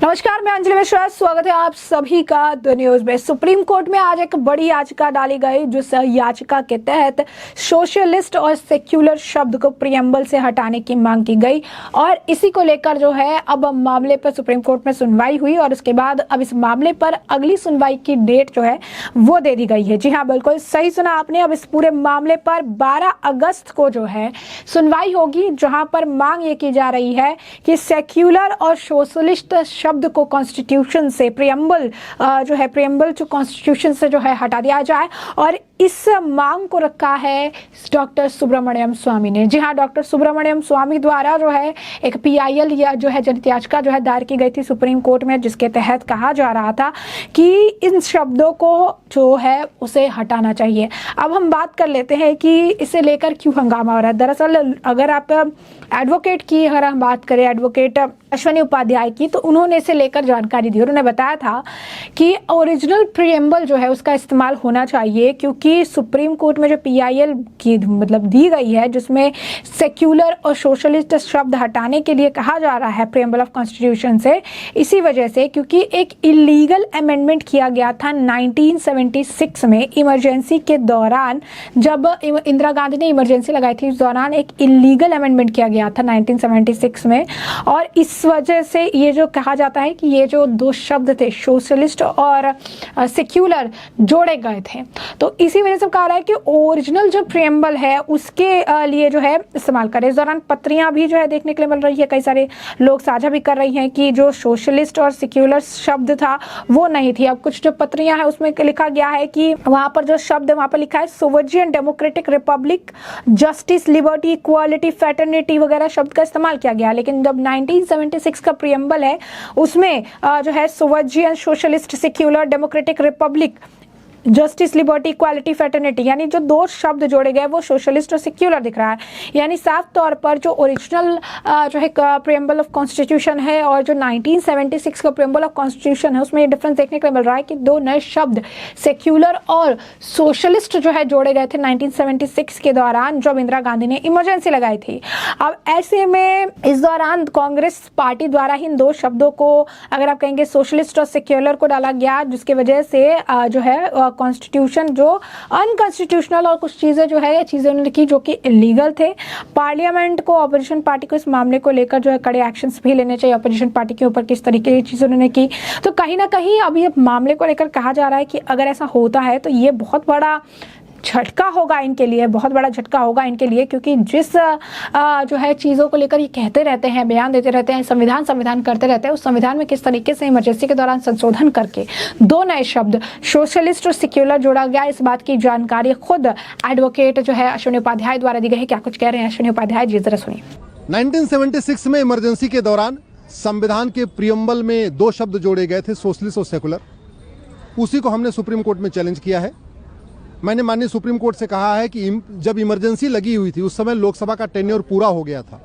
नमस्कार, मैं अंजलि मिश्रा। स्वागत है आप सभी का द न्यूज में। सुप्रीम कोर्ट में आज एक बड़ी याचिका डाली गई, जिस याचिका के तहत सोशलिस्ट और सेक्युलर शब्द को प्रियम्बल से हटाने की मांग की गई और इसी को लेकर जो है अब मामले पर सुप्रीम कोर्ट में सुनवाई हुई और उसके बाद अब इस मामले पर अगली सुनवाई की डेट जो है वो दे दी गई है। जी हाँ, बिल्कुल सही सुना आपने। अब इस पूरे मामले पर 12 अगस्त को जो है सुनवाई होगी, जहां पर मांग ये की जा रही है कि सेक्युलर और सोशलिस्ट शब्द को कॉन्स्टिट्यूशन से प्रियम्बल जो कॉन्स्टिट्यूशन से जो है हटा दिया जाए और इस मांग को रखा है डॉक्टर सुब्रमण्यम स्वामी ने। जी हाँ, डॉक्टर सुब्रमण्यम स्वामी द्वारा जो है एक PIL या जो है जनहित याचिका जो है दायर की गई थी सुप्रीम कोर्ट में, जिसके तहत कहा जा रहा था कि इन शब्दों को जो है उसे हटाना चाहिए। अब हम बात कर लेते हैं कि इसे लेकर क्यों हंगामा हो रहा है। दरअसल अगर आप एडवोकेट की अगर हम बात करें, एडवोकेट अश्विनी उपाध्याय की, तो उन्होंने इसे लेकर जानकारी दी। उन्होंने बताया था कि ओरिजिनल प्रियम्बल जो है उसका इस्तेमाल होना चाहिए, क्योंकि सुप्रीम कोर्ट में जो PIL की दी गई है, जिसमें सेक्युलर और सोशलिस्ट शब्द हटाने के लिए कहा जा रहा है प्रियम्बल ऑफ कॉन्स्टिट्यूशन से, इसी वजह से क्योंकि एक इलीगल अमेंडमेंट किया गया था 1976 में इमरजेंसी के दौरान। जब इंदिरा गांधी ने इमरजेंसी लगाई थी, उस दौरान एक इलीगल अमेंडमेंट किया गया था 1976 में, और इस वजह से ये जो कहा जाता है कि ये जो दो शब्द थे सोशलिस्ट और सेक्युलर जोड़े गए थे, तो इसी वजह से कहा रहा है कि ओरिजिनल जो प्रियम्बल है उसके लिए जो है इस्तेमाल करें। इस दौरान पत्रियां भी जो है देखने के लिए मिल रही है, कई सारे लोग साझा भी कर रही हैं कि जो सोशलिस्ट और सेक्युलर शब्द था वो नहीं थी। अब कुछ जो पत्रियां हैं उसमें लिखा गया है कि वहां पर जो शब्द वहां पर लिखा है sovereign democratic republic, justice, liberty, equality, fraternity वगैरह शब्द का इस्तेमाल किया गया। लेकिन जब 1976 का प्रियम्बल है उसमें जो है sovereign, socialist, secular, democratic republic, justice, liberty, equality, fraternity, यानी जो दो शब्द जोड़े गए वो सोशलिस्ट और सेक्युलर दिख रहा है। यानी साफ तौर पर जो ओरिजिनल जो है प्रियम्बल ऑफ कॉन्स्टिट्यूशन है और जो 1976 का प्रियम्बल ऑफ कॉन्स्टिट्यूशन है, उसमें ये डिफरेंस देखने को मिल रहा है कि दो नए शब्द सेक्युलर और सोशलिस्ट जो है जोड़े गए थे 1976 के दौरान, जब इंदिरा गांधी ने इमरजेंसी लगाई थी। अब ऐसे में इस दौरान कांग्रेस पार्टी द्वारा ही इन दो शब्दों को, अगर आप कहेंगे सोशलिस्ट और सेक्युलर को डाला गया, जिसकी वजह से जो है कॉन्स्टिट्यूशन जो अनकॉन्स्टिट्यूशनल और कुछ चीज़ें जो है चीज़ें उन्होंने की जो कि इलीगल थे। पार्लियामेंट को, ऑपोजिशन पार्टी को इस मामले को लेकर जो है कड़े एक्शंस भी लेने चाहिए ऑपोजिशन पार्टी के ऊपर, किस तरीके की चीज़ें उन्होंने की। तो कहीं ना कहीं अब ये मामले को लेकर कहा जा रहा है कि अगर ऐसा होता है तो ये बहुत बड़ा झटका होगा इनके लिए, बहुत बड़ा झटका होगा इनके लिए, क्योंकि जिस जो है चीज़ों को लेकर ये कहते रहते हैं, बयान देते रहते हैं, संविधान करते रहते हैं, उस संविधान में किस तरीके से इमरजेंसी के दौरान संशोधन करके दो नए शब्द सोशलिस्ट और सेक्युलर जोड़ा गया, इस बात की जानकारी खुद एडवोकेट जो है अश्विनी उपाध्याय द्वारा दी गई है। क्या कुछ कह रहे हैं अश्विनी उपाध्याय जी, जरा सुनिए। 1976 में इमरजेंसी के दौरान संविधान के प्रियम्बल में दो शब्द जोड़े गए थे, सोशलिस्ट और सेकुलर। उसी को हमने सुप्रीम कोर्ट में चैलेंज किया है। मैंने माननीय सुप्रीम कोर्ट से कहा है कि जब इमरजेंसी लगी हुई थी उस समय लोकसभा का टेन्योर पूरा हो गया था।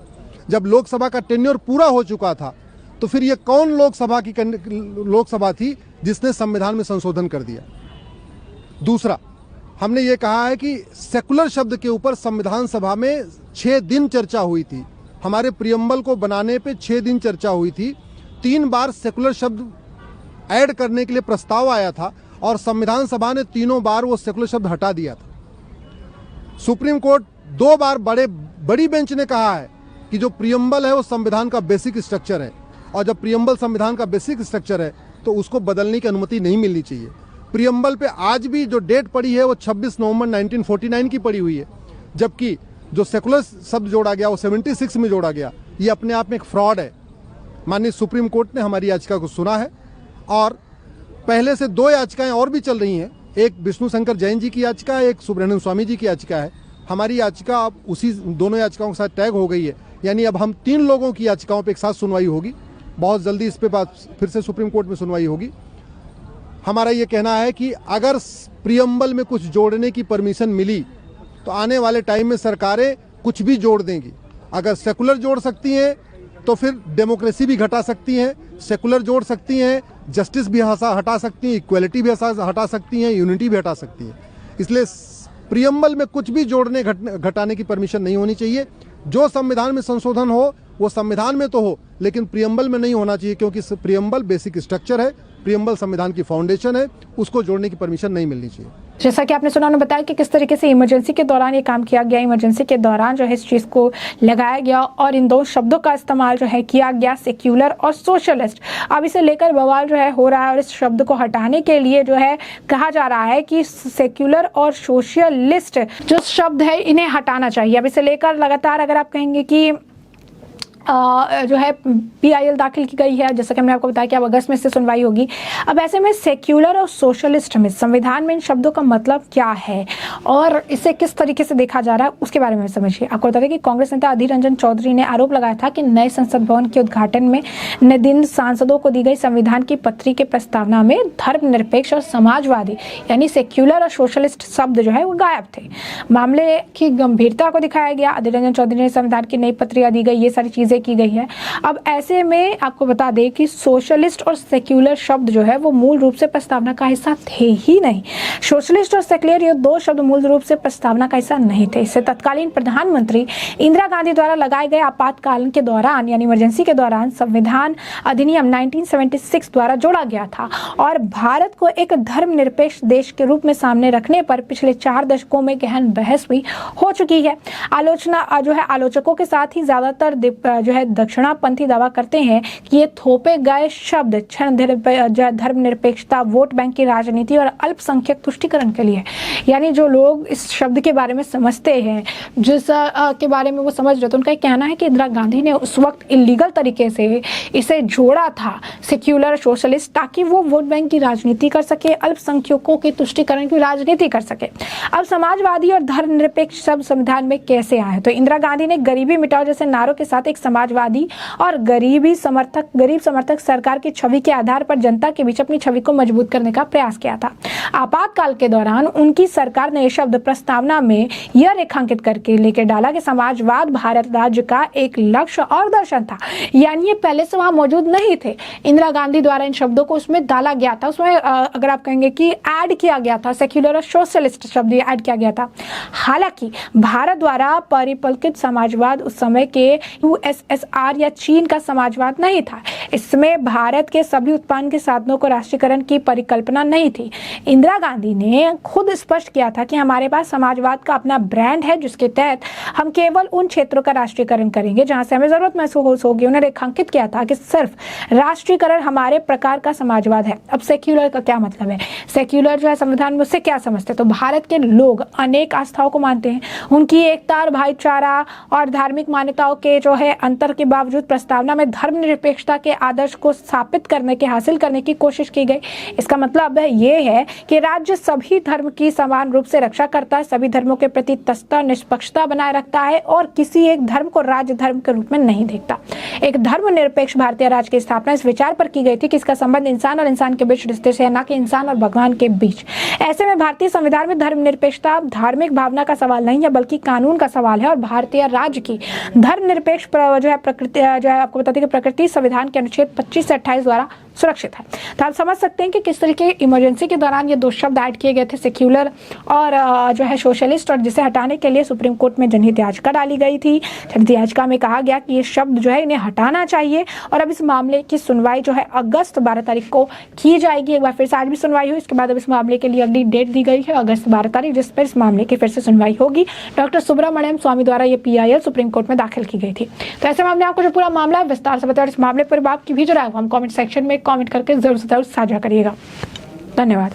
जब लोकसभा का टेन्योर पूरा हो चुका था तो फिर ये कौन लोकसभा थी जिसने संविधान में संशोधन कर दिया। दूसरा, हमने ये कहा है कि सेकुलर शब्द के ऊपर संविधान सभा में 6 दिन चर्चा हुई थी। हमारे प्रियम्बल को बनाने पे 6 दिन चर्चा हुई थी। 3 बार सेकुलर शब्द ऐड करने के लिए प्रस्ताव आया था और संविधान सभा ने तीनों बार वो सेकुलर शब्द हटा दिया था। सुप्रीम कोर्ट 2 बार बड़ी बेंच ने कहा है कि जो प्रियम्बल है वो संविधान का बेसिक स्ट्रक्चर है, और जब प्रियम्बल संविधान का बेसिक स्ट्रक्चर है तो उसको बदलने की अनुमति नहीं मिलनी चाहिए। प्रियम्बल पे आज भी जो डेट पड़ी है वो 26 नवंबर 1949 की पड़ी हुई है, जबकि जो सेकुलर शब्द जोड़ा गया वो 76 में जोड़ा गया। ये अपने आप में एक फ्रॉड है। माननीय सुप्रीम कोर्ट ने हमारी याचिका को सुना है और पहले से 2 याचिकाएं और भी चल रही हैं। एक विष्णु शंकर जैन जी की याचिका है, एक सुब्रमण्यम स्वामी जी की याचिका है। हमारी याचिका अब उसी दोनों याचिकाओं के साथ टैग हो गई है, यानी अब हम 3 लोगों की याचिकाओं पे एक साथ सुनवाई होगी। बहुत जल्दी इस पे बात फिर से सुप्रीम कोर्ट में सुनवाई होगी। हमारा ये कहना है कि अगर प्रियम्बल में कुछ जोड़ने की परमिशन मिली तो आने वाले टाइम में सरकारें कुछ भी जोड़ देंगी। अगर सेकुलर जोड़ सकती हैं तो फिर डेमोक्रेसी भी घटा सकती हैं, सेकुलर जोड़ सकती हैं, जस्टिस भी हटा सकती हैं, इक्वलिटी भी हटा सकती हैं, यूनिटी भी हटा सकती हैं। इसलिए प्रियम्बल में कुछ भी जोड़ने घटाने की परमिशन नहीं होनी चाहिए। जो संविधान में संशोधन हो वो संविधान में तो हो लेकिन प्रियम्बल में नहीं होना चाहिए, क्योंकि प्रियम्बल बेसिक स्ट्रक्चर है, प्रियम्बल संविधान की फाउंडेशन है, उसको जोड़ने की परमिशन नहीं मिलनी चाहिए। जैसा कि आपने सुना, उन्होंने बताया कि किस तरीके से इमरजेंसी के दौरान ये काम किया गया, इमरजेंसी के दौरान जो है इस चीज़ को लगाया गया और इन दो शब्दों का इस्तेमाल जो है किया गया, सेक्युलर और सोशलिस्ट। अब इसे लेकर बवाल जो है हो रहा है और इस शब्द को हटाने के लिए जो है कहा जा रहा है कि सेक्युलर और सोशलिस्ट जो शब्द है इन्हें हटाना चाहिए। अब इसे लेकर लगातार अगर आप कहेंगे कि जो है PIL दाखिल की गई है, जैसा कि हमने आपको बताया कि अब अगस्त में इससे सुनवाई होगी। अब ऐसे में सेक्युलर और सोशलिस्ट में संविधान में इन शब्दों का मतलब क्या है और इसे किस तरीके से देखा जा रहा है उसके बारे में समझिए। आपको बता दें कि कांग्रेस नेता अधीर रंजन चौधरी ने आरोप लगाया था कि नए संसद भवन के उद्घाटन में न दिन सांसदों को दी गई संविधान की पत्री के प्रस्तावना में धर्मनिरपेक्ष और समाजवादी यानी सेक्युलर और सोशलिस्ट शब्द जो है वो गायब थे। मामले की गंभीरता को दिखाया गया। अधीर रंजन चौधरी ने संविधान की नई पत्रियां दी गई, ये सारी चीजें की गई है। अब ऐसे में आपको बता दें कि सोशलिस्ट और सेक्युलर शब्द जो है वो मूल रूप से प्रस्तावना का हिस्सा थे ही नहीं। सोशलिस्ट और सेक्युलर ये दो शब्द मूल रूप से प्रस्तावना का हिस्सा नहीं थे। इसे तत्कालीन प्रधानमंत्री इंदिरा गांधी द्वारा लगाए गए आपातकाल के दौरान यानी इमरजेंसी के दौरान संविधान अधिनियम 1976 द्वारा जोड़ा गया था और भारत को एक धर्मनिरपेक्ष देश के रूप में सामने रखने पर पिछले 4 दशकों में गहन बहस भी हो चुकी है। आलोचना जो है आलोचकों के साथ ही ज्यादातर जो है दक्षिणापंथी दावा करते हैं कि ये थोपे गए शब्द धर्मनिरपेक्षता, वोट बैंक की राजनीति और अल्पसंख्यक तुष्टीकरण के लिए, यानी जो लोग इस शब्द के बारे में समझते हैं, जिस के बारे में वो समझ रहे थे, उनका कहना है कि इंदिरा गांधी ने उस वक्त इलीगल तरीके से इसे जोड़ा था सेक्युलर सोशलिस्ट ताकि वो वोट बैंक की राजनीति कर सके, अल्पसंख्यकों की तुष्टीकरण की राजनीति कर सके। अब समाजवादी और धर्मनिरपेक्ष शब्द संविधान में कैसे आए? तो इंदिरा गांधी ने गरीबी मिटाओ जैसे नारों के साथ एक समाजवादी और गरीब समर्थक सरकार की छवि के आधार पर जनता के बीच अपनी छवि को मजबूत करने का प्रयास किया था। आपातकाल के दौरान उनकी सरकार ने यह शब्द प्रस्तावना में यह रेखांकित करके लेकर डाला कि समाजवाद भारत राज्य का एक लक्ष्य और दर्शन था, यानी ये पहले से वहां मौजूद नहीं थे। इंदिरा गांधी द्वारा इन शब्दों को उसमें डाला गया था, उसमें अगर आप कहेंगे कि ऐड किया गया था, सेक्युलर और सोशलिस्ट शब्द ऐड किया गया था। हालांकि भारत द्वारा परिकल्पित समाजवाद उस समय के USSR या चीन का समाजवाद नहीं था। इसमें भारत के सभी उत्पादन के साधनों को राष्ट्रीयकरण की परिकल्पना नहीं थी। इंदिरा गांधी ने खुद स्पष्ट किया था कि हमारे पास समाजवाद का अपना ब्रांड है जिसके तहत हम केवल उन क्षेत्रों का राष्ट्रीयकरण करेंगे जहां से हमें जरूरत महसूस होगी। उन्होंने रेखांकित किया था कि सिर्फ राष्ट्रीयकरण हमारे प्रकार का समाजवाद है। अब सेक्युलर का क्या मतलब है? सेक्युलर जो है संविधान में उससे क्या समझते हैं? तो भारत के लोग अनेक आस्थाओं को मानते हैं, उनकी एकता और भाईचारा और धार्मिक मान्यताओं के जो है अंतर के बावजूद प्रस्तावना में धर्मनिरपेक्षता के आदर्श को स्थापित करने के हासिल करने की कोशिश की गई। इसका मतलब ये है कि राज्य सभी धर्म की समान रूप से रक्षा करता है, सभी धर्मों के प्रति तटस्थ निष्पक्षता बनाए रखता है और किसी एक धर्म को राज्य धर्म के रूप में नहीं देखता। एक धर्मनिरपेक्ष भारतीय राज्य की स्थापना इस विचार पर की गई थी कि इसका संबंध इंसान और इंसान के बीच रिश्ते से है, न कि इंसान और भगवान के बीच। ऐसे में भारतीय संविधान में धर्मनिरपेक्षता धार्मिक भावना का सवाल नहीं है बल्कि कानून का सवाल है और भारतीय राज्य की धर्मनिरपेक्ष जो है प्रकृति जो है आपको बताते हैं कि प्रकृति संविधान के अनुच्छेद 25 से 28 द्वारा सुरक्षित है। तो आप समझ सकते हैं कि किस तरीके इमरजेंसी के दौरान ये दो शब्द ऐड किए गए थे, सेक्युलर और जो है सोशलिस्ट, और जिसे हटाने के लिए सुप्रीम कोर्ट में जनहित याचिका डाली गई थी। जनहित याचिका में कहा गया कि ये शब्द जो है इन्हें हटाना चाहिए और अब इस मामले की सुनवाई जो है अगस्त 12 तारीख को की जाएगी। एक बार फिर से आज भी सुनवाई हुई, इसके बाद अब इस मामले के लिए अगली डेट दी गई है अगस्त 12 तारीख, जिस पर इस मामले की फिर से सुनवाई होगी। डॉक्टर सुब्रमण्यम स्वामी द्वारा ये PIL सुप्रीम कोर्ट में दाखिल की गई थी। तो ऐसे में हमने आपको जो पूरा मामला है विस्तार से बताया। इस मामले पर आपकी भी जो राय हम कमेंट सेक्शन में कमेंट करके जरूर साझा करिएगा। धन्यवाद।